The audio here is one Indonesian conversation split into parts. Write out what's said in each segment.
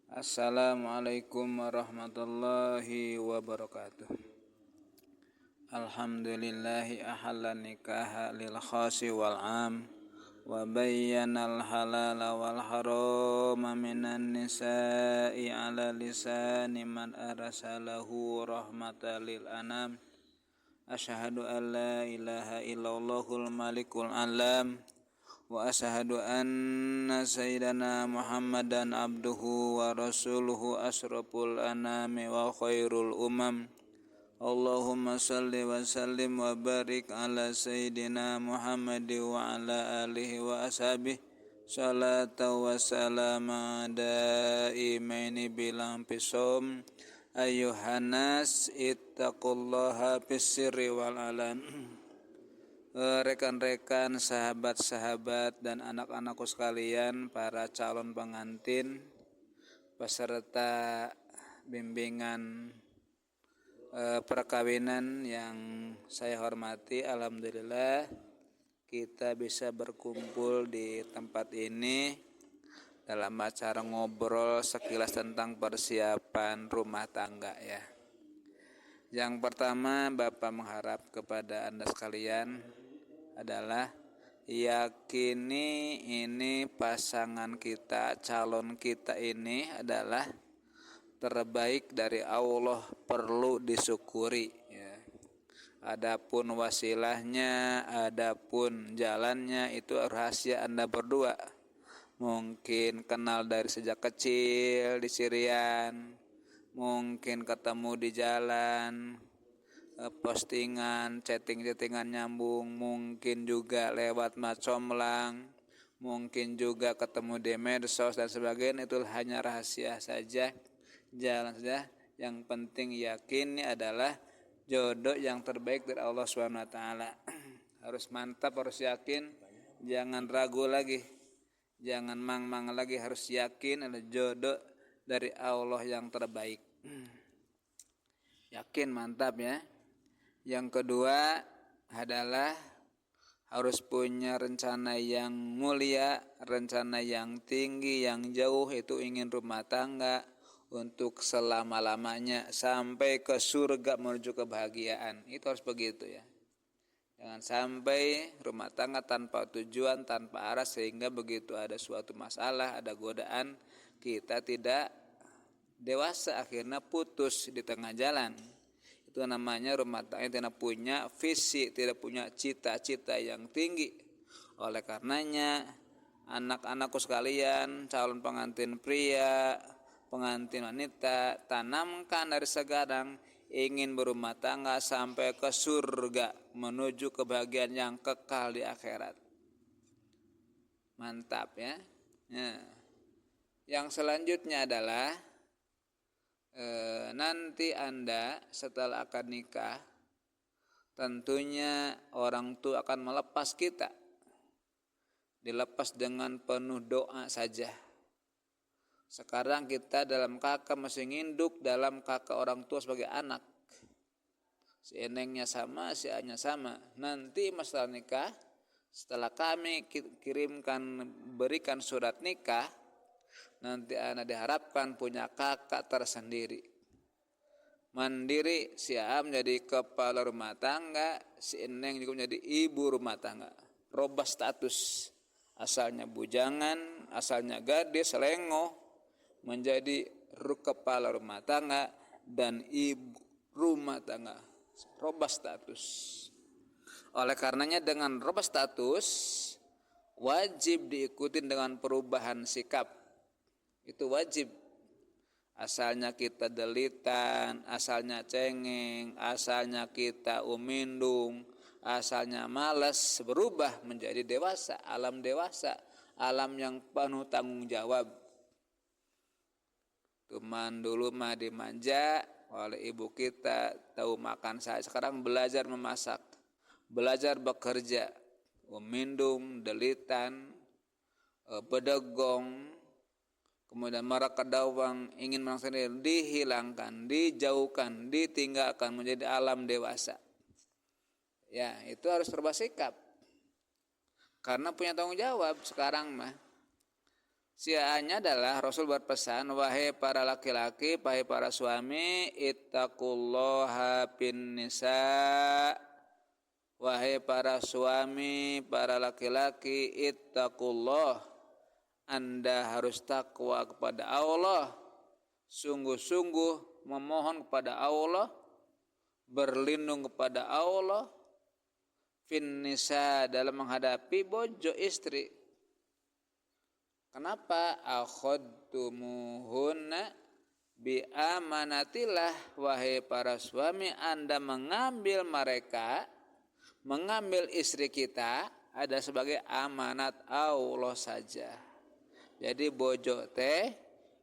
Assalamualaikum warahmatullahi wabarakatuh. Alhamdulillahi ahallan nikaha lil khasi wal am wa bayyanal halala wal harama minan nisa'i ala lisani man arsalahu rahmatan lil anam. Asyhadu an la ilaha illallahul malikul alam wa asyhadu anna sayyidana Muhammadan abduhu wa rasuluhu asraful anami wa khairul umam. Allahumma salli wa sallim wa barik ala sayyidina Muhammad wa ala alihi wa ashabihi salatu wa salama daimaini bilang pisum. Ayyuhannas ittaqullaha fis-sirri wal alan. Rekan-rekan, sahabat-sahabat dan anak-anakku sekalian, para calon pengantin, peserta bimbingan perkawinan yang saya hormati, alhamdulillah kita bisa berkumpul di tempat ini dalam acara ngobrol sekilas tentang persiapan rumah tangga ya. Yang pertama, Bapak mengharap kepada Anda sekalian adalah yakini ini pasangan kita, calon kita ini adalah terbaik dari Allah, perlu disyukuri ya. Adapun wasilahnya, adapun jalannya itu rahasia Anda berdua. Mungkin kenal dari sejak kecil di Sirian, mungkin ketemu di jalan, postingan, chattingan nyambung, mungkin juga lewat macomlang, mungkin juga ketemu di medsos dan sebagainya. Itu hanya rahasia saja, jalan saja. Yang penting yakin ini adalah jodoh yang terbaik dari Allah SWT. Harus mantap, harus yakin, jangan ragu lagi, jangan mang-mang lagi, harus yakin ada jodoh dari Allah yang terbaik. Yakin, mantap ya. Yang kedua adalah harus punya rencana yang mulia, rencana yang tinggi, yang jauh, itu ingin rumah tangga untuk selama-lamanya sampai ke surga menuju kebahagiaan. Itu harus begitu ya. Jangan sampai rumah tangga tanpa tujuan, tanpa arah, sehingga begitu ada suatu masalah, ada godaan, kita tidak dewasa, akhirnya putus di tengah jalan. Itu namanya rumah tangga tidak punya visi, tidak punya cita-cita yang tinggi. Oleh karenanya, anak-anakku sekalian, calon pengantin pria, pengantin wanita, tanamkan dari sekarang ingin berumah tangga sampai ke surga, menuju kebahagiaan yang kekal di akhirat. Mantap ya. Yang selanjutnya adalah nanti Anda setelah akad nikah, tentunya orang tua akan melepas kita. Dilepas dengan penuh doa saja. Sekarang kita dalam kakak masih nginduk dalam kakak orang tua sebagai anak. Si enengnya sama, si A-nya sama. Nanti masalah nikah, setelah kami berikan surat nikah, nanti anak diharapkan punya kakak tersendiri. Mandiri, si A menjadi kepala rumah tangga, si eneng juga menjadi ibu rumah tangga. Robah status. Asalnya bujangan, asalnya gadis, lengoh, menjadi kepala rumah tangga dan ibu rumah tangga. Robah status. Oleh karenanya dengan robah status wajib diikuti dengan perubahan sikap. Itu wajib. Asalnya kita delitan, asalnya cengeng, asalnya kita umindung, asalnya malas, berubah menjadi dewasa, alam yang penuh tanggung jawab. Cuman dulu mah dimanja oleh ibu kita, tahu makan saya. Sekarang belajar memasak, belajar bekerja, umindung, delitan, bedegong, kemudian marakadawang, ingin menang sendiri, dihilangkan, dijauhkan, ditinggalkan menjadi alam dewasa. Ya, itu harus berubah sikap. Karena punya tanggung jawab sekarang mah. Sianya adalah Rasul berpesan, wahai para laki-laki, wahai para suami, ittaqullaha bin nisa. Wahai para suami, para laki-laki, ittaqullah. Anda harus takwa kepada Allah. Sungguh-sungguh memohon kepada Allah, berlindung kepada Allah, fin nisa, dalam menghadapi bojo istri. Kenapa? Akhadtumuhunna bi amanatillah. Wahai para suami, Anda mengambil mereka, mengambil istri kita ada sebagai amanat Allah saja. Jadi bojo teh,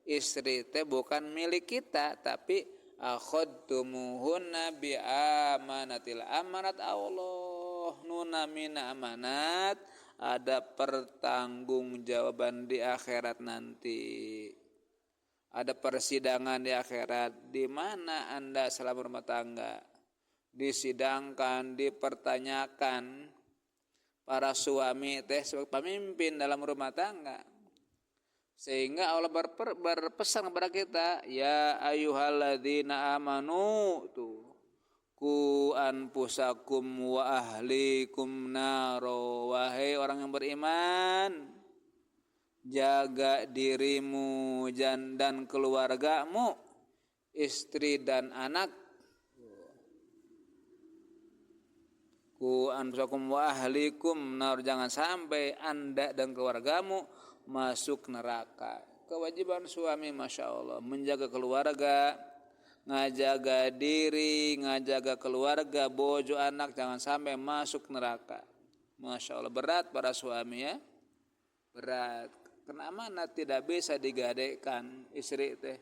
istri teh bukan milik kita, tapi akhadtumuhunna bi amanatillah, amanat Allah. Nunamina amanat, ada pertanggungjawaban di akhirat nanti. Ada persidangan di akhirat. Di mana Anda selama rumah tangga disidangkan, dipertanyakan. Para suami teh sebagai pemimpin dalam rumah tangga. Sehingga Allah berpesan kepada kita, ya ayyuhalladzina amanu, tuh, ku anfusakum wa ahlikum naro. Wahai orang yang beriman, jaga dirimu dan keluargamu, istri dan anak. Ku anfusakum wa ahlikum nar, jangan sampai Anda dan keluargamu masuk neraka. Kewajiban suami, masya Allah, menjaga keluarga, ngajaga diri, ngajaga keluarga, bojo, anak, jangan sampai masuk neraka. Masya Allah, berat para suami ya, berat. Karena amanat tidak bisa digadaikan. Istri teh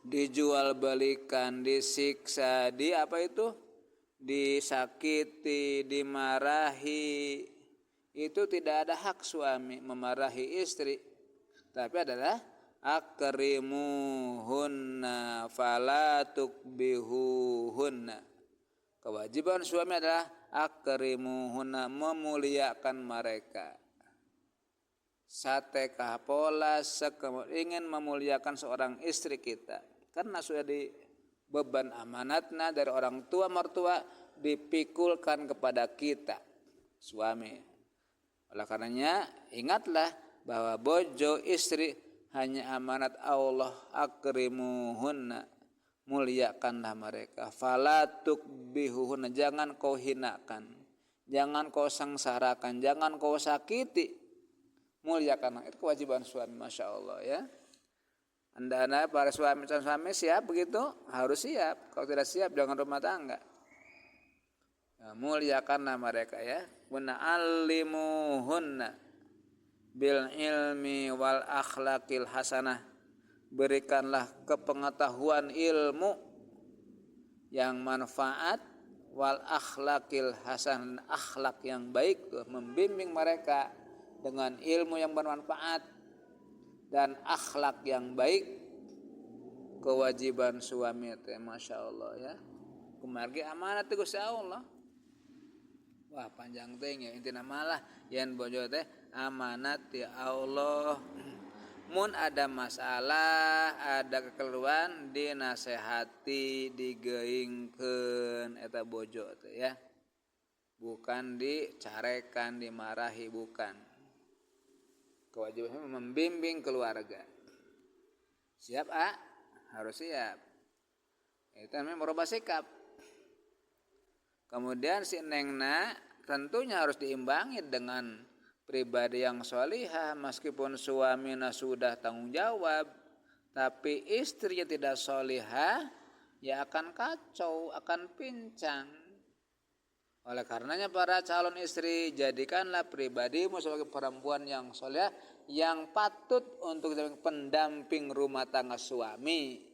dijual belikan, disiksa, di apa itu, disakiti, dimarahi. Itu tidak ada hak suami memarahi istri, tapi adalah akrimuhunna fala tukbihuhunna. Kewajiban suami adalah akrimuhunna, memuliakan mereka. Sate kapola ingin memuliakan seorang istri kita, karena sudah di beban amanatnya dari orang tua mertua dipikulkan kepada kita suami. Oleh karenanya ingatlah bahwa bojo istri hanya amanat Allah. Akrimuhunna, muliakanlah mereka. Fala tukbihuhunna, jangan kau hinakan, jangan kau sengsarakan, jangan kau sakiti. Muliakanlah, itu kewajiban suami, masya Allah ya. Anda para suami siap begitu, harus siap. Kalau tidak siap jangan rumah tangga. Ya, muliakanlah mereka ya. Na'allimuhunna bil ilmi wal akhlaqil hasanah. Berikanlah kepengetahuan ilmu yang manfaat, wal akhlaqil hasan, akhlak yang baik, membimbing mereka dengan ilmu yang bermanfaat dan akhlak yang baik. Kewajiban suami teh masya Allah ya, kumargi amanat ti Gusti Allah. Wah panjang teh ya, intina malah yen bojo teh amanat ti Allah. Mun ada masalah, ada kekeluhan, dinasehati, digeuingkeun eta bojo teh ya. Bukan dicarekan, dimarahi, bukan. Kewajibannya membimbing keluarga. Siap harus siap. Itu namanya merubah sikap. Kemudian si nengna tentunya harus diimbangi dengan pribadi yang sholihah. Meskipun suaminya sudah tanggung jawab, tapi istrinya tidak sholihah, ya akan kacau, akan pincang. Oleh karenanya para calon istri, jadikanlah pribadimu sebagai perempuan yang soleh, yang patut untuk jadi pendamping rumah tangga suami.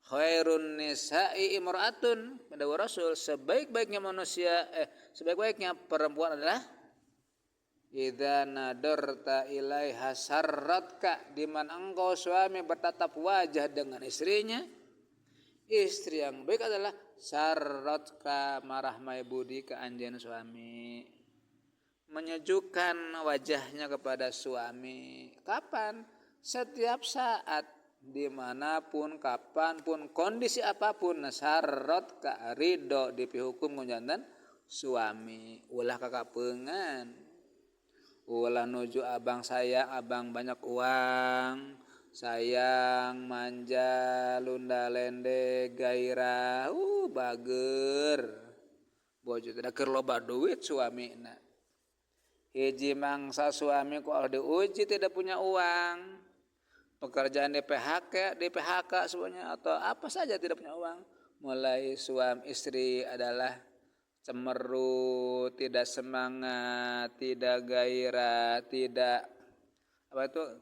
Khairun nisa'i imra'atun, kata Rasul, sebaik-baiknya manusia, sebaik-baiknya perempuan adalah idza nadarta ilaiha sarratka, di mana engkau suami bertatap wajah dengan istrinya. Istri yang baik adalah sarratka, marah mai budi ke anjeun suami. menyejukkan wajahnya kepada suami. Kapan? Setiap saat, dimanapun, kapanpun, kondisi apapun, nasarot ka ridho dipihukum kunjantan suami. Ulah kakapengan, ulah nuju abang sayang, abang banyak uang, sayang, manja, lunda lende, gairah, bager, bojo tidak keur loba duit suamina. Hiji mangsa suami ku diuji tidak punya uang, pekerjaan di PHK semuanya atau apa saja tidak punya uang, mulai suami istri adalah cemerut, tidak semangat, tidak gairah, tidak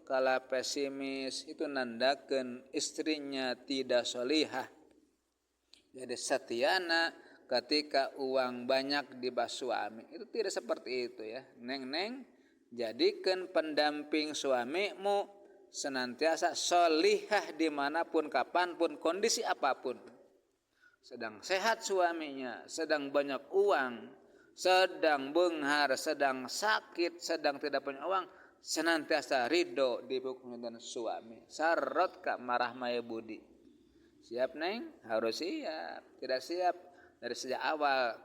kala pesimis, itu nandakeun istrinya tidak solihah. Jadi setiana ketika uang banyak di bas suami, itu tidak seperti itu ya. Neng jadikan pendamping suamimu senantiasa solihah dimanapun, kapanpun, kondisi apapun. Sedang sehat suaminya, sedang banyak uang, sedang benghar, sedang sakit, sedang tidak punya uang, senantiasa ridho dihukum dengan suami. Sarot ka marah maya budi. Siap neng? Harus siap. Tidak siap dari sejak awal.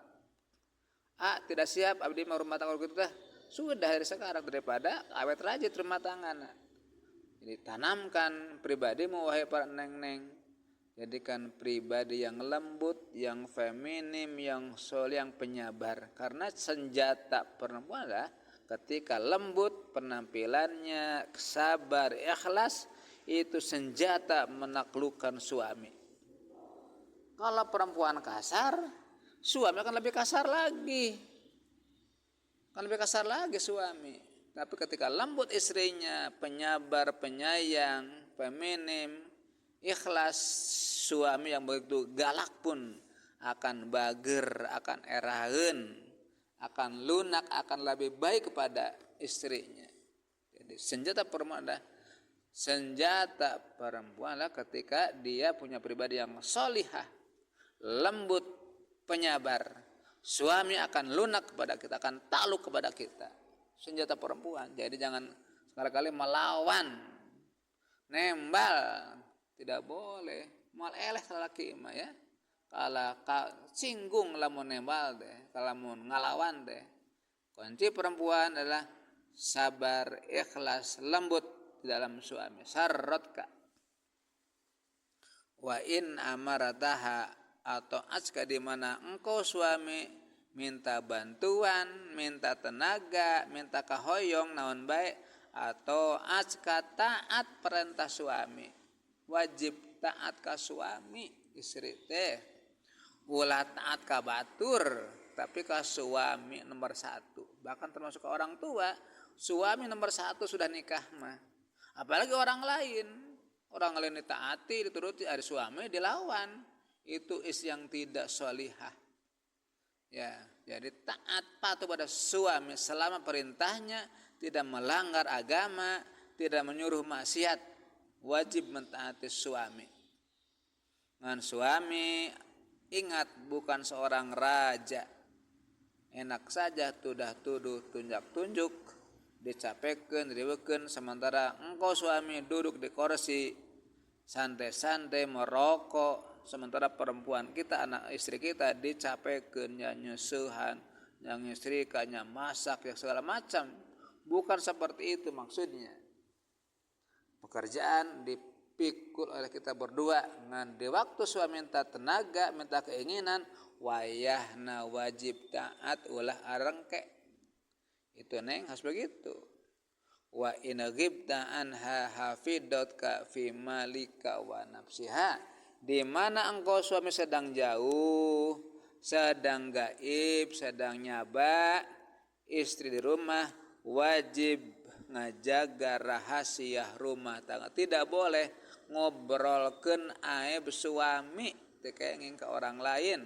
Tidak siap abdi mah rumah tangga kita sudah dari sekarang, daripada awet rajin rumah tangga. Jadi tanamkan pribadimu wahai para neng. Jadikan pribadi yang lembut, yang feminim, yang soleh, yang penyabar. Karena senjata perempuan adalah ketika lembut penampilannya, sabar, ikhlas, itu senjata menaklukkan suami. Kalau perempuan kasar, suami akan lebih kasar lagi. Akan lebih kasar lagi suami. Tapi ketika lembut istrinya, penyabar, penyayang, feminim, ikhlas, suami yang begitu galak pun akan bager, akan eraheun, akan lunak, akan lebih baik kepada istrinya. Jadi senjata perempuan adalah ketika dia punya pribadi yang solihah, lembut, penyabar. Suami akan lunak kepada kita, akan takluk kepada kita. Senjata perempuan. Jadi jangan sekali-kali melawan, nembal, tidak boleh. Mal eleh laki mah ya. Kalau singgung lamun nembal deh, kalau mau ngalawan deh. Kunci perempuan adalah sabar, ikhlas, lembut di dalam suami. Sarrotka. Wa in amarataha, atau aska di mana engkau suami minta bantuan, minta tenaga, minta kahoyong naon baik, atau aska taat perintah suami, wajib taat ka suami istri teh. Ulah taat ka batur, tapi ka suami nomor satu. Bahkan termasuk ke orang tua, suami nomor satu sudah nikah mah. Apalagi orang lain ditaati, dituruti, ada suami dilawan. Itu istri yang tidak solihah. Ya, jadi taat patuh pada suami selama perintahnya, tidak melanggar agama, tidak menyuruh maksiat, wajib mentaati suami. Dengan suami, ingat bukan seorang raja. Enak saja tuduh tunjuk, dicapekeun, diriweukeun, sementara engkau suami duduk di kursi santai-santai merokok. Sementara perempuan kita, anak istri kita dicapekeun, nya nyeusuhan, nya ngestrikanya, masak, ya segala macam. Bukan seperti itu maksudnya. Pekerjaan dipikul oleh kita berdua. Ngan di waktu suami minta tenaga, minta keinginan, wayahna wajib taat ulah arengke. Itu neng harus begitu. Wa in ghibta anha hafidatka fi malika wa nafsiha. Di mana engkau suami sedang jauh, sedang gaib, sedang nyaba, istri di rumah wajib ngajaga rahasia rumah tangga. Tidak boleh ngobrolkeun aib suami tekenging ke orang lain.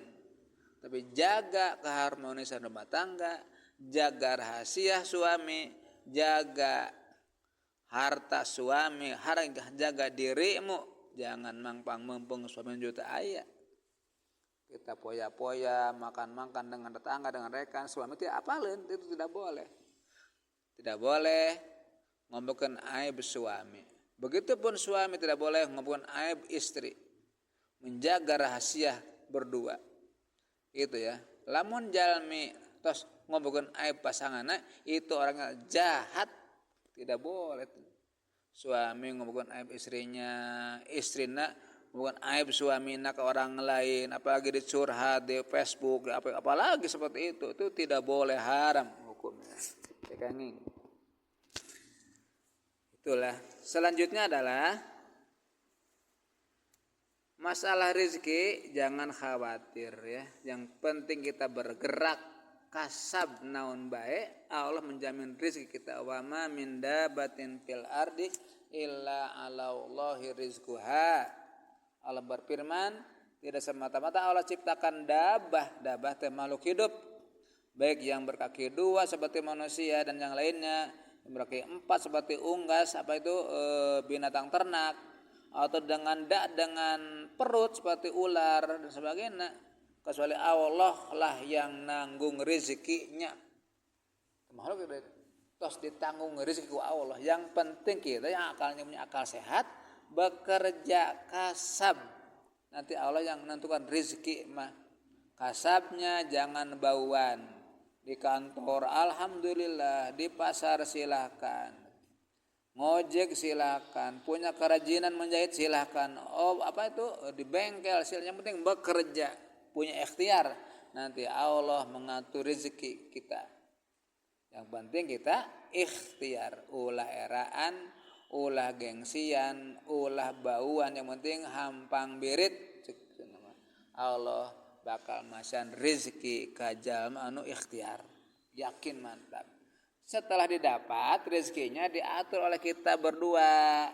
Tapi jaga keharmonisan rumah tangga, jaga rahasia suami, jaga harta suami, jaga dirimu. Jangan mangpang mempeng suami juta aya. Kita poya-poya, makan-makan dengan tetangga, dengan rekan, suami tidak apalin, itu tidak boleh. tidak boleh ngomongkan aib suami. Begitupun suami tidak boleh ngomongkan aib istri. Menjaga rahasia berdua. Itu ya. Lamun jalmi tos ngomongkan aib pasanganna itu orangnya jahat, tidak boleh. Suami ngomongkan aib istrinya, istrina ngomongkan aib suaminya ke orang lain, apalagi dicurhat di Facebook, apalagi seperti itu tidak boleh, haram hukumnya. Itulah. Selanjutnya adalah masalah rezeki, jangan khawatir ya. Yang penting kita bergerak kasab naon bae, Allah menjamin rezeki kita. Wa ma min dabatin fil ardi illa 'alallahi rizquha. Allah berfirman, tidak semata-mata Allah ciptakan dabah teh makhluk hidup, baik yang berkaki dua seperti manusia dan yang lainnya, yang berkaki empat seperti unggas, binatang ternak, atau dengan perut seperti ular dan sebagainya, kecuali Allah lah yang nanggung rezekinya. Makhluk itu terus ditanggung rezeki Allah. Yang penting kita yang akalnya punya akal sehat, bekerja kasab. Nanti Allah yang menentukan rezeki mah. Kasabnya jangan bauan. Di kantor alhamdulillah, di pasar silakan. Ngojek silakan, punya kerajinan menjahit silakan. Di bengkel silakan, yang penting bekerja, punya ikhtiar. Nanti Allah mengatur rezeki kita. Yang penting kita ikhtiar, ulah eraan, ulah gengsian, ulah bauan, yang penting hampang birit. Allah bakal masan rezeki ka jalma anu ikhtiar. Yakin mantap. Setelah didapat rezekinya diatur oleh kita berdua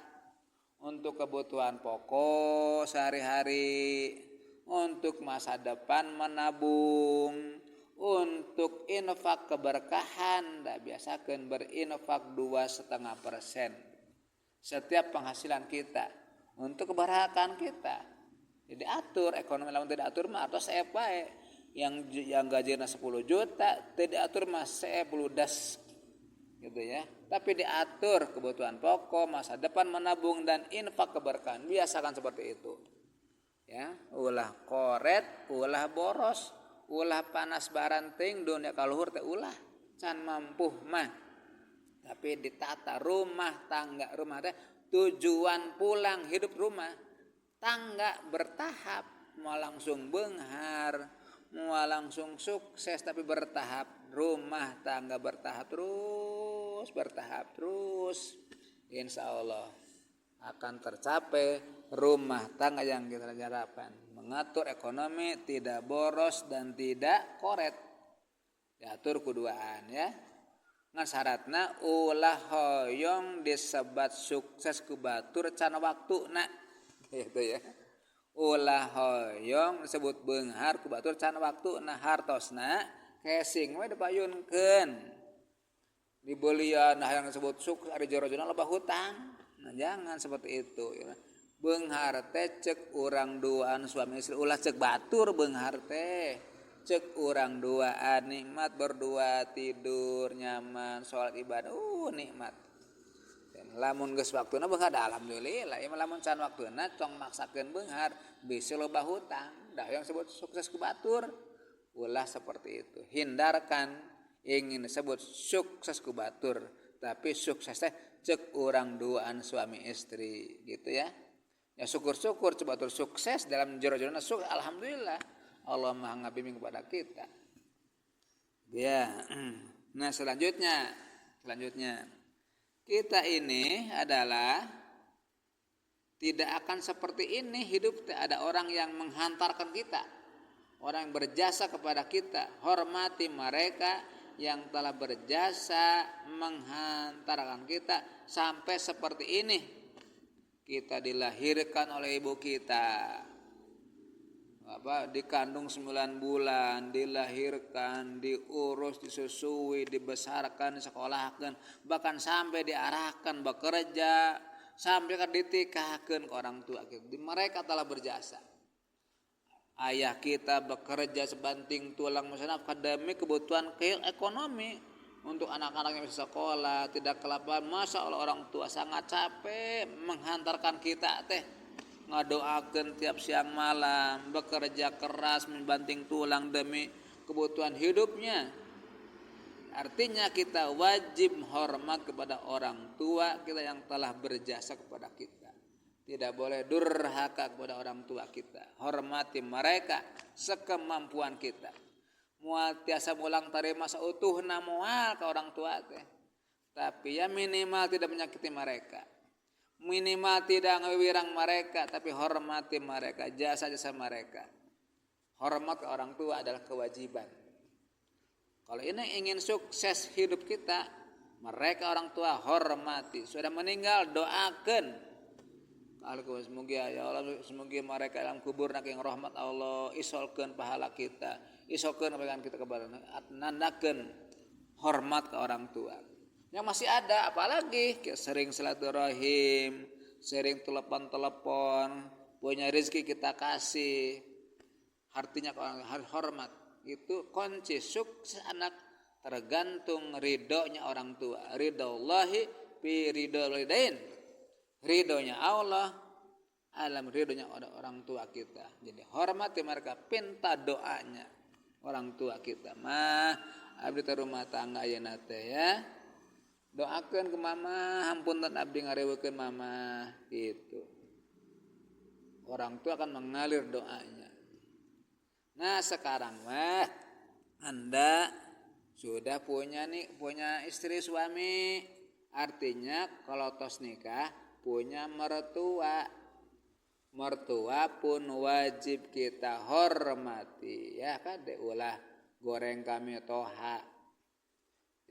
untuk kebutuhan pokok sehari-hari, untuk masa depan menabung, untuk infak keberkahan. Dah biasakan berinfak 2,5% setiap penghasilan kita untuk keberkahan kita. Jadi atur ekonomi, lamun tidak atur mah atau saya bae yang gajinya 10 juta tidak atur mah 10 das gitu ya. Tapi diatur kebutuhan pokok, masa depan menabung dan infak keberkahan. Biasakan seperti itu. Ya, ulah koret, ulah boros, ulah panas baranting dunia kaluhur teh ulah can mampu mah. Tapi ditata rumah tangga, rumah teh tujuan pulang hidup rumah tangga bertahap, mau langsung benghar, mau langsung sukses, tapi bertahap. Rumah tangga bertahap terus, insya Allah akan tercapai rumah tangga yang kita harapkan. Mengatur ekonomi, tidak boros dan tidak koret. Diatur kuduaan ya. Ngan syaratna ulah hoyong disebat sukses ku batur can waktuna. Gitu ya. Ulah hoyong disebut beunghar ku batur can waktuna, hartosna casing we dipayunkeun. Dibelian yang disebut sukses ari jorojona loba hutang. Nah, jangan seperti itu ya. Beunghar teh cek urang duaan suami istri, ulah cek batur beunghar teh. Cek urang duaan nikmat berdua, tidur nyaman, salat ibadah nikmat. Dan lamun geus waktuna beunghar alhamdulillah, ieu lamun can waktuna tong maksakeun beunghar bisa loba hutang. Dah yang disebut sukses ku batur. Ulah seperti itu. Hindarkan ingin disebut sukses ku batur, tapi suksesnya cek urang duaan suami istri gitu ya. Ya syukur-syukur coba batur sukses dalam jero-jerona sukses, alhamdulillah. Allah Maha ngabimbing kepada kita. Ya. Nah, selanjutnya kita ini adalah tidak akan seperti ini hidup. Ada orang yang menghantarkan kita, orang yang berjasa kepada kita. Hormati mereka yang telah berjasa menghantarkan kita sampai seperti ini. Kita dilahirkan oleh ibu kita, dikandung 9 bulan, dilahirkan, diurus, disusui, dibesarkan, disekolahkan, bahkan sampai diarahkan bekerja, sampai ditikahkan ke orang tua kita. Mereka telah berjasa. Ayah kita bekerja sebanting tulang, misalnya akademik, kebutuhan ekonomi, untuk anak-anak yang bisa sekolah, tidak kelaparan. Masya Allah orang tua sangat capek menghantarkan kita teh ngadoakeun tiap siang malam, bekerja keras membanting tulang demi kebutuhan hidupnya. Artinya kita wajib hormat kepada orang tua kita yang telah berjasa kepada kita. Tidak boleh durhaka kepada orang tua kita. Hormati mereka sekemampuan kita. Mual tiasa mulang tarima sautuhna mual ke orang tua teh. Tapi ya minimal tidak menyakiti mereka. Minimal tidak ngewirang mereka, tapi hormati mereka, jasa-jasa mereka. Hormat ke orang tua adalah kewajiban. Kalau ini ingin sukses hidup kita, mereka orang tua hormati. Sudah meninggal doakan. Kalau semoga ya Allah, semoga mereka dalam kubur nak yang rahmat Allah, isolkeun pahala kita, isolkeun kebaikan kita kepada nandakeun hormat ke orang tua. Yang masih ada apalagi sering silaturahim, sering telepon, punya rezeki kita kasih. Artinya harus hormat. Itu kunci sukses anak tergantung ridhonya orang tua. Ridhollahi fi ridhol walidain. Ridhonya Allah alam ridhonya orang tua kita. Jadi hormati mereka, pinta doanya orang tua kita. Mah abdi teh rumah tangga ayeuna teh ya. Doakeun ke mama, hampunten abdi ngareweukeun mama gitu. Orang tua akan mengalir doanya. Nah sekarang mah Anda sudah punya istri suami, artinya kalau tos nikah punya mertua pun wajib kita hormati ya kan ulah goreng kami toha.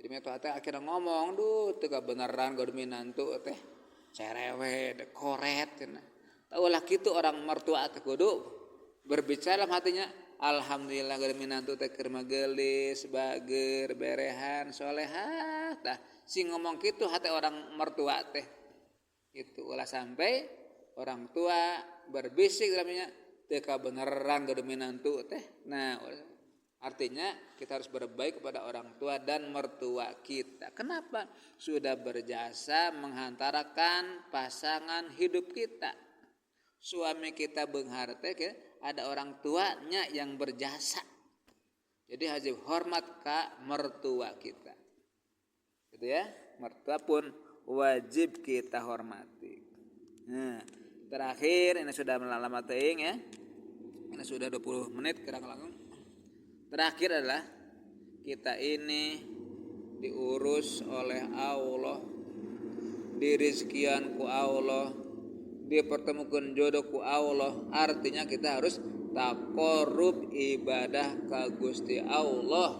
Jadi toha teh akhirnya ngomong teu beneran gak minantu teh cerewe de koret cenah. Ulah kitu orang mertua teh kudu berbicara dalam hatinya, alhamdulillah gak minantu teh keur magelis, bager, berehan, solehah. Tah si ngomong kitu hati orang mertua teh. Itu ulah sampai orang tua berbisik dalamnya teka beneran gak minantu teh. Nah artinya kita harus berbaik kepada orang tua dan mertua kita. Kenapa? Sudah berjasa menghantarakan pasangan hidup kita. Suami kita beunghar teh ada orang tuanya yang berjasa. Jadi wajib hormat ka mertua kita. Gitu ya. Mertua pun wajib kita hormati. Nah, terakhir ini sudah lama teuing ya. Ini sudah 20 menit kira-kira. Terakhir adalah kita ini diurus oleh Allah, dirizkian ku Allah, dipertemukan jodoh ku Allah. Artinya kita harus taqarrub ibadah ka Gusti Allah.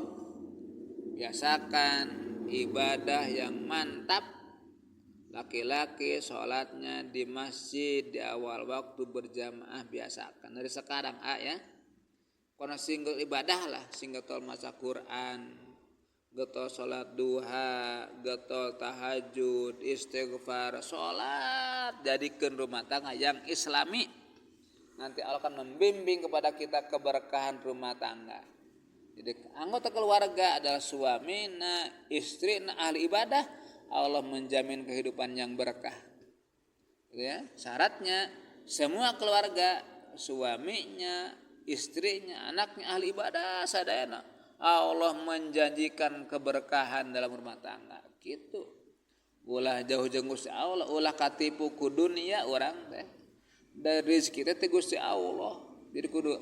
Biasakan ibadah yang mantap. Laki-laki sholatnya di masjid di awal waktu berjamaah, biasakan dari sekarang ya. Karena singgel ibadah lah, singgel tol maca Quran, getol sholat duha, getol tahajud, istighfar, sholat, jadikan rumah tangga yang islami. Nanti Allah akan membimbing kepada kita keberkahan rumah tangga. Jadi anggota keluarga adalah suami, istri, ahli ibadah, Allah menjamin kehidupan yang berkah. Gitu ya. Syaratnya semua keluarga, suaminya, istrinya, anaknya ahli ibadah sadayana, Allah menjanjikan keberkahan dalam rumah tangga. Gitu. Ulah jauh jeung Gusti Allah, ulah katipu ku dunia urang teh. Dari rezeki teh Gusti Allah. Jadi kudu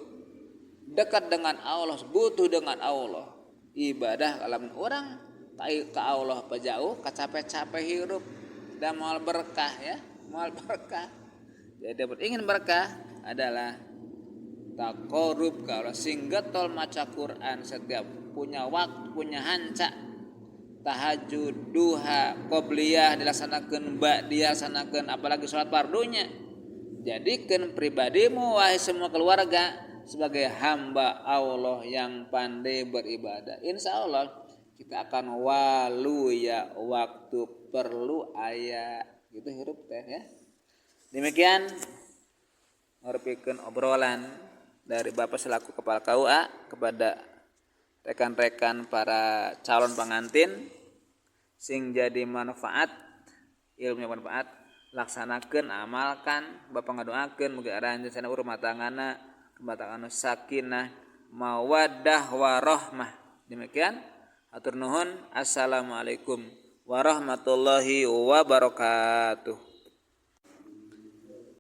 dekat dengan Allah, butuh dengan Allah. Ibadah kalamun urang ka Allah pajauh, kacapek-capek hirup dan moal berkah ya, moal berkah. Jadi ingin berkah adalah taqarrub ka Allah, sing getol maca Quran setiap punya waktu, punya hanca, tahajud, duha, qobliyah dilaksanakeun, ba'diyah dilaksanakeun, apalagi salat fardunya. Jadikan pribadimu wahai semua keluarga sebagai hamba Allah yang pandai beribadah. Insya Allah kita akan walu ya waktu perlu aya gitu hirup teh ya. Demikian merupakan obrolan dari Bapak selaku Kepala KUA kepada rekan-rekan para calon pengantin sing jadi manfaat, ilmu manfaat, laksanakeun, amalkan, Bapa ngadoakeun mugi aranjeunna rumah tanggana sakinah, mawaddah warahmah. Demikian atur nuhun. Assalamualaikum warahmatullahi wabarakatuh.